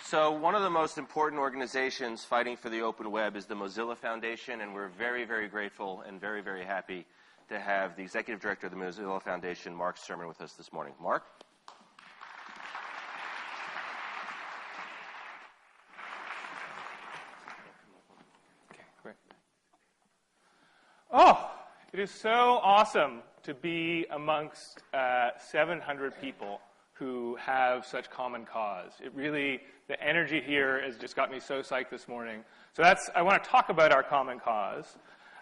So one of the most important organizations fighting for the open web is the Mozilla Foundation, and we're very, very grateful and very, very happy to have the Executive Director of the Mozilla Foundation, Mark Surman, with us this morning. Mark? Okay, great. Oh, it is so awesome to be amongst 700 people who have such common cause. It really, the energy here has just got me so psyched this morning. So I want to talk about our common cause.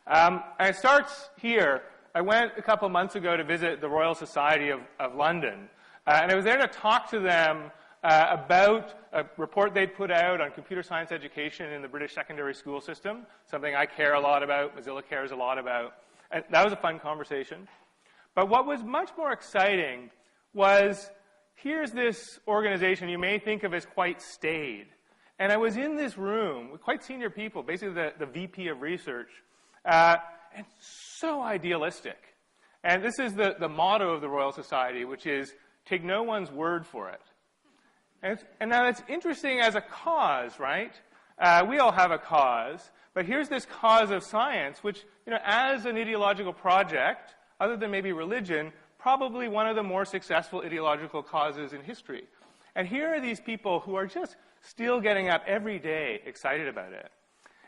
And it starts here. I went a couple months ago to visit the Royal Society of London. And I was there to talk to them about a report they'd put out on computer science education in the British secondary school system, something I care a lot about, Mozilla cares a lot about. And that was a fun conversation. But what was much more exciting was, here's this organization you may think of as quite staid. And I was in this room with quite senior people, basically the VP of research, and so idealistic. And this is the motto of the Royal Society, which is, take no one's word for it. And now that's interesting as a cause, right? We all have a cause. But here's this cause of science, which, as an ideological project, other than maybe religion, probably one of the more successful ideological causes in history. And here are these people who are just still getting up every day excited about it.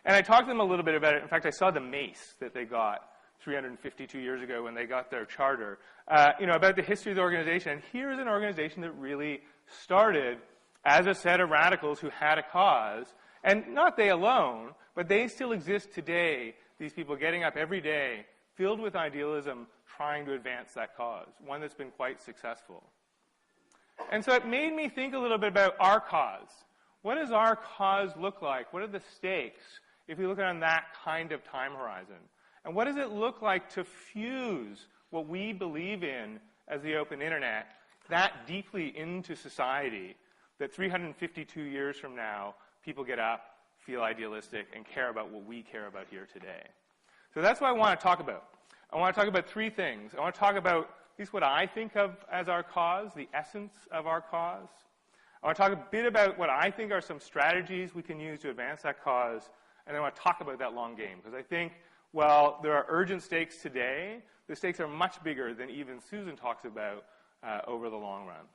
And I talked to them a little bit about it. In fact, I saw the mace that they got 352 years ago when they got their charter, about the history of the organization. And here's an organization that really started as a set of radicals who had a cause. And not they alone, but they still exist today, these people getting up every day, filled with idealism, trying to advance that cause, one that's been quite successful. And so it made me think a little bit about our cause. What does our cause look like? What are the stakes if we look on that kind of time horizon? And what does it look like to fuse what we believe in as the open internet that deeply into society that 352 years from now, people get up, feel idealistic, and care about what we care about here today? So that's what I want to talk about. I want to talk about three things. I want to talk about at least what I think of as our cause, the essence of our cause. I want to talk a bit about what I think are some strategies we can use to advance that cause. And I want to talk about that long game, because I think, while there are urgent stakes today, the stakes are much bigger than even Susan talks about over the long run.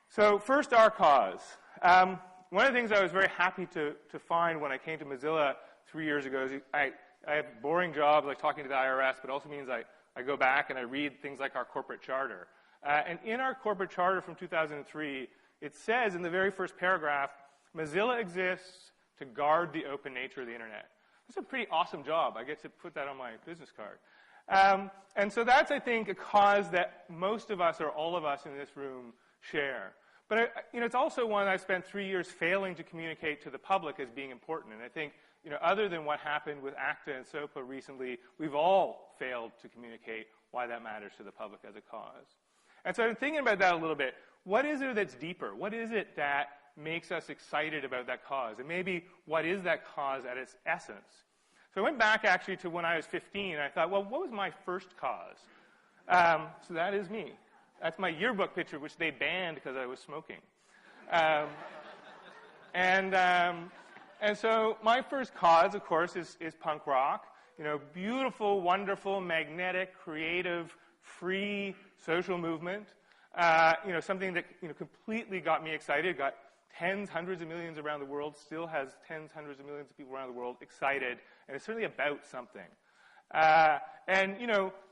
So first, our cause. One of the things I was very happy to find when I came to Mozilla 3 years ago is I have boring jobs like talking to the IRS, but it also means I go back and I read things like our corporate charter. And in our corporate charter from 2003, it says in the very first paragraph, Mozilla exists to guard the open nature of the internet. That's a pretty awesome job. I get to put that on my business card. And so that's, I think, a cause that most of us or all of us in this room share. But it's also one I spent 3 years failing to communicate to the public as being important. And I think, other than what happened with ACTA and SOPA recently, we've all failed to communicate why that matters to the public as a cause. And so I'm thinking about that a little bit. What is it that's deeper? What is it that makes us excited about that cause? And maybe what is that cause at its essence? So I went back, actually, to when I was 15, and I thought, well, what was my first cause? So that is me. That's my yearbook picture, which they banned because I was smoking. And so my first cause, of course, is punk rock. Beautiful, wonderful, magnetic, creative, free social movement. Something that completely got me excited, got tens, hundreds of millions around the world, still has tens, hundreds of millions of people around the world excited, and it's certainly about something.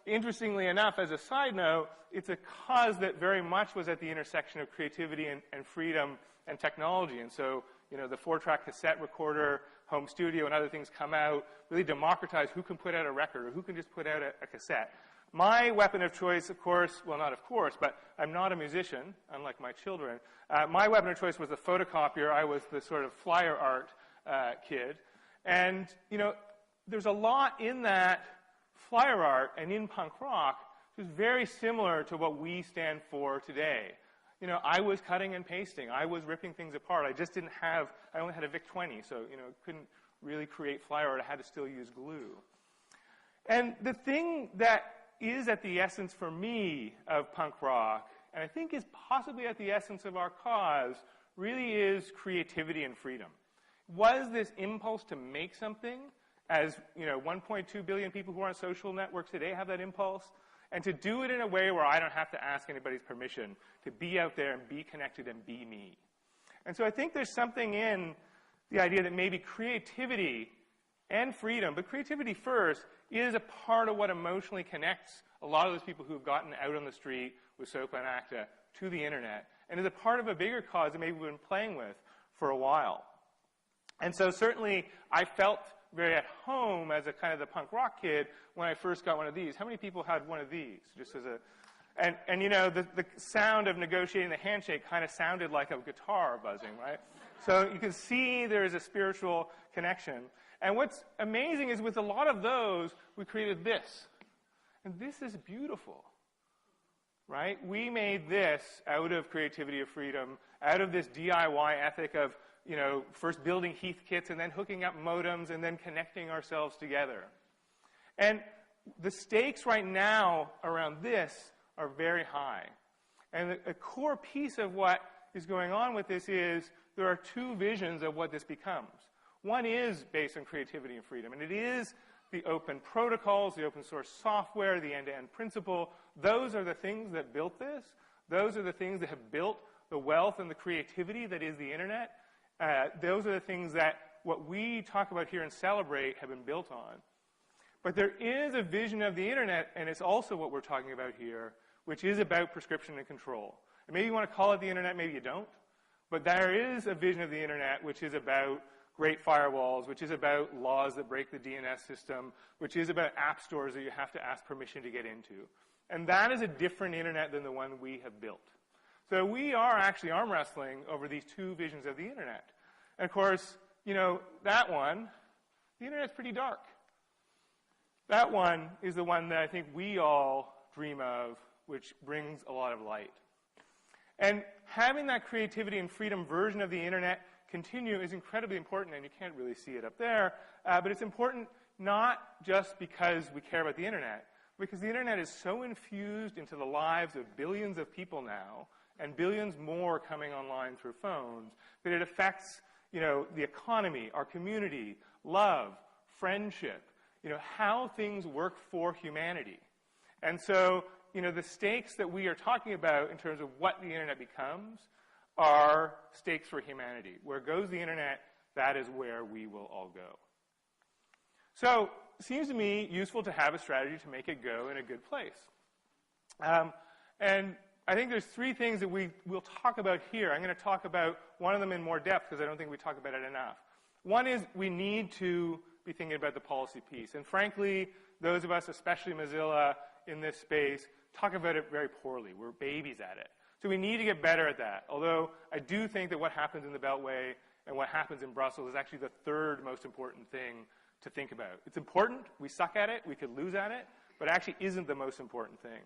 Interestingly enough, as a side note, it's a cause that very much was at the intersection of creativity and freedom and technology. And so, the 4-track cassette recorder, home studio, and other things come out, really democratize who can put out a record or who can just put out a cassette. My weapon of choice, of course, well, not of course, but I'm not a musician, unlike my children. My weapon of choice was the photocopier. I was the sort of flyer art kid. And, there's a lot in that flyer art and in punk rock which is very similar to what we stand for today. I was cutting and pasting. I was ripping things apart. I only had a VIC-20, so, couldn't really create flyer art. I had to still use glue. And the thing that is at the essence for me of punk rock, and I think is possibly at the essence of our cause, really is creativity and freedom. Was this impulse to make something, as 1.2 billion people who are on social networks today have that impulse, and to do it in a way where I don't have to ask anybody's permission, to be out there and be connected and be me. And so I think there's something in the idea that maybe creativity and freedom, but creativity first, is a part of what emotionally connects a lot of those people who have gotten out on the street with SOPA and ACTA to the internet, and is a part of a bigger cause that maybe we've been playing with for a while. And so certainly I felt very at home as a kind of the punk rock kid when I first got one of these. How many people had one of these? Just as a, and the sound of negotiating the handshake kind of sounded like a guitar buzzing, right? So you can see there is a spiritual connection. And what's amazing is with a lot of those, we created this. And this is beautiful, right? We made this out of creativity of freedom, out of this DIY ethic of, first building Heath kits and then hooking up modems and then connecting ourselves together. And the stakes right now around this are very high. And a core piece of what is going on with this is there are two visions of what this becomes. One is based on creativity and freedom, and it is the open protocols, the open source software, the end-to-end principle. Those are the things that built this. Those are the things that have built the wealth and the creativity that is the internet. Those are the things that what we talk about here and celebrate have been built on. But there is a vision of the internet, and it's also what we're talking about here, which is about prescription and control. And maybe you want to call it the internet, maybe you don't. But there is a vision of the internet which is about great firewalls, which is about laws that break the DNS system, which is about app stores that you have to ask permission to get into. And that is a different internet than the one we have built. So we are actually arm wrestling over these two visions of the internet. And of course, that one, the internet's pretty dark. That one is the one that I think we all dream of, which brings a lot of light. And having that creativity and freedom version of the internet continue is incredibly important, and you can't really see it up there, but it's important not just because we care about the internet, because the internet is so infused into the lives of billions of people now, and billions more coming online through phones, that it affects, the economy, our community, love, friendship, how things work for humanity. And so, the stakes that we are talking about in terms of what the internet becomes are stakes for humanity. Where goes the internet, that is where we will all go. So it seems to me useful to have a strategy to make it go in a good place. And I think there's three things that we will talk about here. I'm going to talk about one of them in more depth because I don't think we talk about it enough. One is we need to be thinking about the policy piece. And frankly, those of us, especially Mozilla, in this space, talk about it very poorly. We're babies at it. So we need to get better at that. Although I do think that what happens in the Beltway and what happens in Brussels is actually the third most important thing to think about. It's important. We suck at it. We could lose at it. But it actually isn't the most important thing.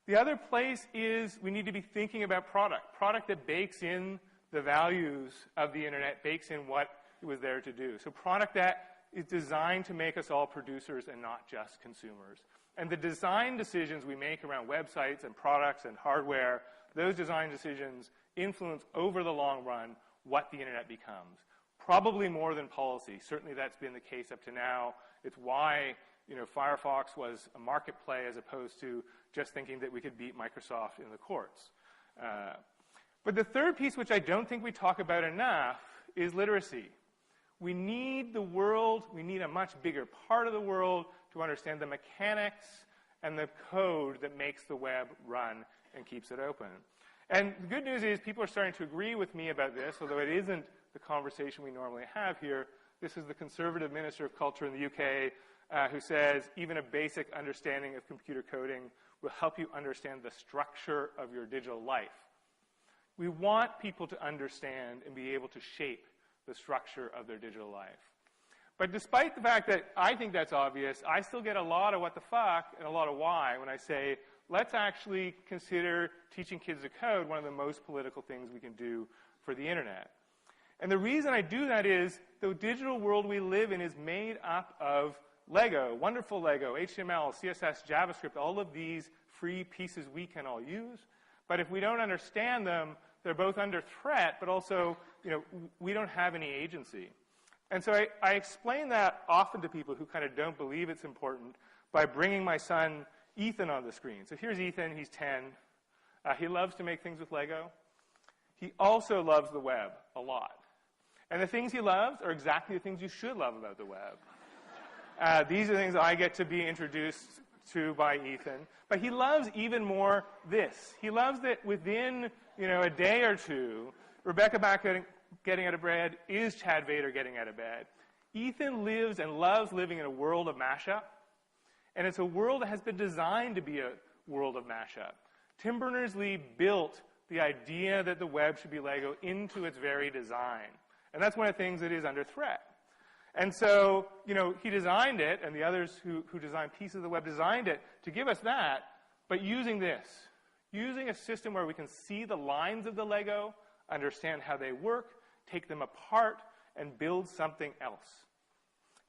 The other place is we need to be thinking about product that bakes in the values of the internet, bakes in what it was there to do. So product that is designed to make us all producers and not just consumers. And the design decisions we make around websites and products and hardware, those design decisions influence over the long run what the internet becomes. Probably more than policy. Certainly that's been the case up to now. It's why Firefox was a market play as opposed to just thinking that we could beat Microsoft in the courts. But the third piece, which I don't think we talk about enough, is literacy. We need the world, we need a much bigger part of the world to understand the mechanics and the code that makes the web run and keeps it open. And the good news is people are starting to agree with me about this, although it isn't the conversation we normally have here. This is the Conservative Minister of Culture in the UK who says even a basic understanding of computer coding will help you understand the structure of your digital life. We want people to understand and be able to shape the structure of their digital life. But despite the fact that I think that's obvious, I still get a lot of what the fuck and a lot of why when I say, let's actually consider teaching kids to code one of the most political things we can do for the internet. And the reason I do that is the digital world we live in is made up of Lego, wonderful Lego, HTML, CSS, JavaScript, all of these free pieces we can all use. But if we don't understand them, they're both under threat, but also, we don't have any agency. And so I explain that often to people who kind of don't believe it's important by bringing my son Ethan on the screen. So here's Ethan. He's 10. He loves to make things with Lego. He also loves the web a lot. And the things he loves are exactly the things you should love about the web. These are things I get to be introduced to by Ethan. But he loves even more this. He loves that within, a day or two, Rebecca back getting out of bed is Chad Vader getting out of bed. Ethan lives and loves living in a world of mashup. And it's a world that has been designed to be a world of mashup. Tim Berners-Lee built the idea that the web should be Lego into its very design. And that's one of the things that is under threat. And so, he designed it, and the others who designed pieces of the web designed it to give us that, but using this. Using a system where we can see the lines of the Lego, understand how they work, take them apart, and build something else.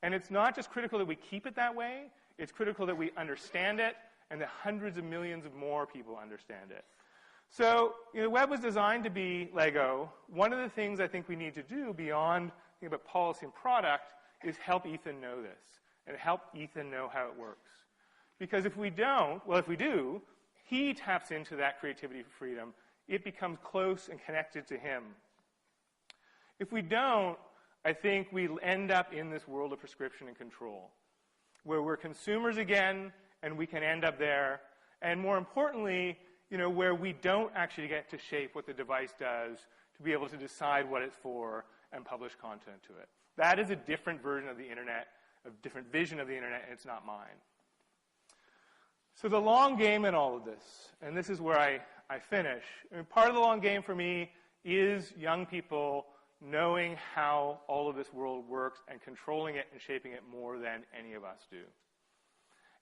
And it's not just critical that we keep it that way, it's critical that we understand it, and that hundreds of millions of more people understand it. So, the web was designed to be Lego. One of the things I think we need to do beyond thinking about policy and product is help Ethan know this, and help Ethan know how it works. Because if we don't, if we do, he taps into that creativity for freedom. It becomes close and connected to him. If we don't, I think we end up in this world of prescription and control, where we're consumers again, and we can end up there. And more importantly, where we don't actually get to shape what the device does to be able to decide what it's for and publish content to it. That is a different version of the internet, a different vision of the internet, and it's not mine. So the long game in all of this, and this is where I finish. Part of the long game for me is young people knowing how all of this world works and controlling it and shaping it more than any of us do.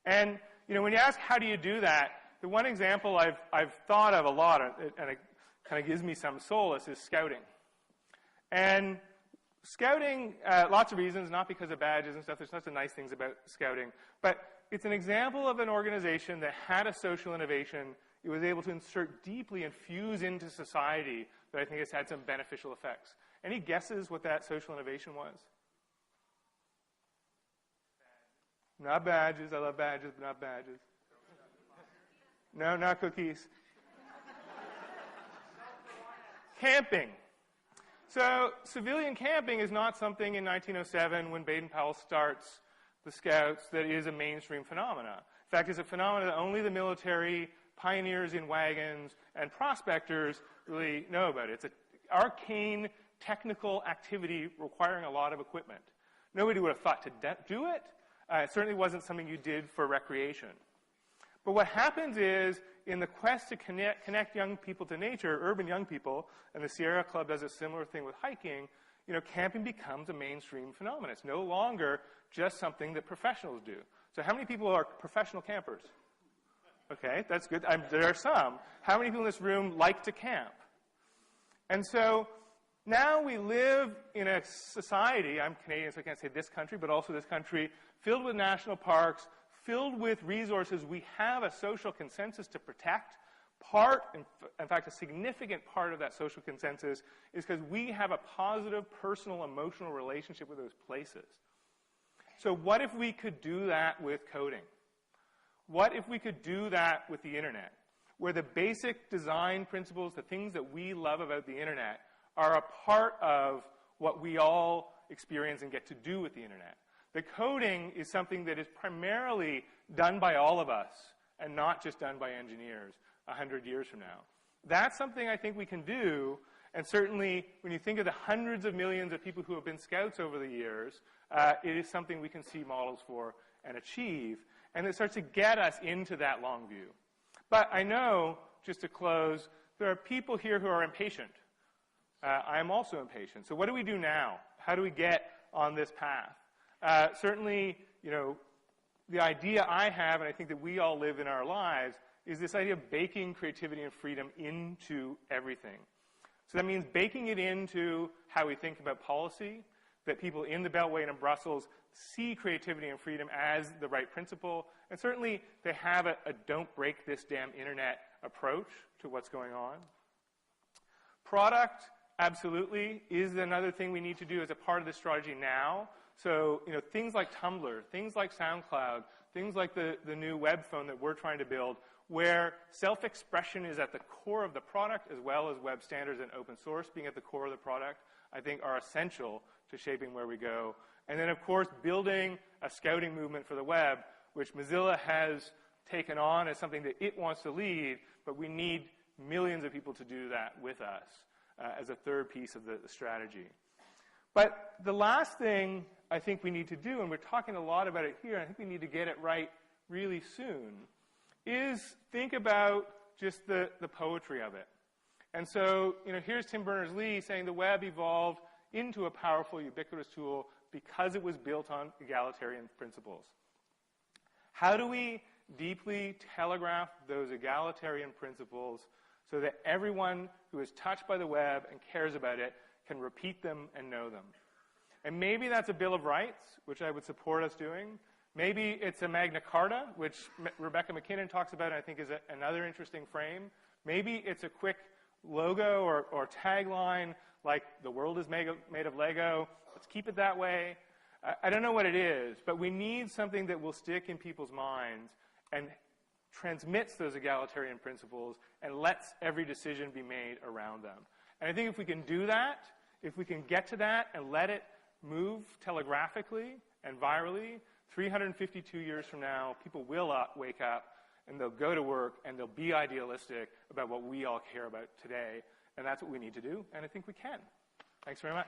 And, when you ask how do you do that, the one example I've thought of a lot, and it kind of gives me some solace, is scouting. And scouting, lots of reasons, not because of badges and stuff. There's lots of nice things about scouting. But it's an example of an organization that had a social innovation. It was able to insert deeply and fuse into society that I think has had some beneficial effects. Any guesses what that social innovation was? Not badges. I love badges, but not badges. No, not cookies. Camping. So civilian camping is not something in 1907 when Baden-Powell starts the Scouts that is a mainstream phenomena. In fact, it's a phenomenon that only the military, pioneers in wagons, and prospectors really know about. It's an arcane technical activity requiring a lot of equipment. Nobody would have thought to do it. It certainly wasn't something you did for recreation. But what happens is, in the quest to connect young people to nature, urban young people, and the Sierra Club does a similar thing with hiking, camping becomes a mainstream phenomenon. It's no longer just something that professionals do. So how many people are professional campers? Okay, that's good. There are some. How many people in this room like to camp? And so now we live in a society, I'm Canadian, so I can't say this country, but also this country, filled with national parks, filled with resources we have a social consensus to protect. In fact, a significant part of that social consensus is because we have a positive, personal, emotional relationship with those places. So what if we could do that with coding? What if we could do that with the internet, where the basic design principles, the things that we love about the internet, are a part of what we all experience and get to do with the internet? The coding is something that is primarily done by all of us and not just done by engineers 100 years from now. That's something I think we can do, and certainly when you think of the hundreds of millions of people who have been Scouts over the years, it is something we can see models for and achieve, and it starts to get us into that long view. But I know, just to close, there are people here who are impatient. I am also impatient. So what do we do now? How do we get on this path? Certainly, the idea I have, and I think that we all live in our lives, is this idea of baking creativity and freedom into everything. So that means baking it into how we think about policy, that people in the Beltway and in Brussels see creativity and freedom as the right principle, and certainly they have a don't break this damn internet approach to what's going on. Product, absolutely, is another thing we need to do as a part of the strategy now. So, things like Tumblr, things like SoundCloud, things like the new web phone that we're trying to build, where self-expression is at the core of the product, as well as web standards and open source being at the core of the product, I think are essential to shaping where we go. And then, of course, building a scouting movement for the web, which Mozilla has taken on as something that it wants to lead, but we need millions of people to do that with us as a third piece of the strategy. But the last thing I think we need to do, and we're talking a lot about it here, and I think we need to get it right really soon, is think about just the poetry of it. And so, here's Tim Berners-Lee saying the web evolved into a powerful, ubiquitous tool because it was built on egalitarian principles. How do we deeply telegraph those egalitarian principles so that everyone who is touched by the web and cares about it can repeat them and know them? And maybe that's a Bill of Rights, which I would support us doing. Maybe it's a Magna Carta, which Rebecca McKinnon talks about and I think is another interesting frame. Maybe it's a quick logo or tagline like the world is made of Lego. Let's keep it that way. I don't know what it is, but we need something that will stick in people's minds and transmits those egalitarian principles and lets every decision be made around them. And I think if we can do that, if we can get to that and let it move telegraphically and virally, 352 years from now, people will wake up and they'll go to work and they'll be idealistic about what we all care about today. And that's what we need to do, and I think we can. Thanks very much.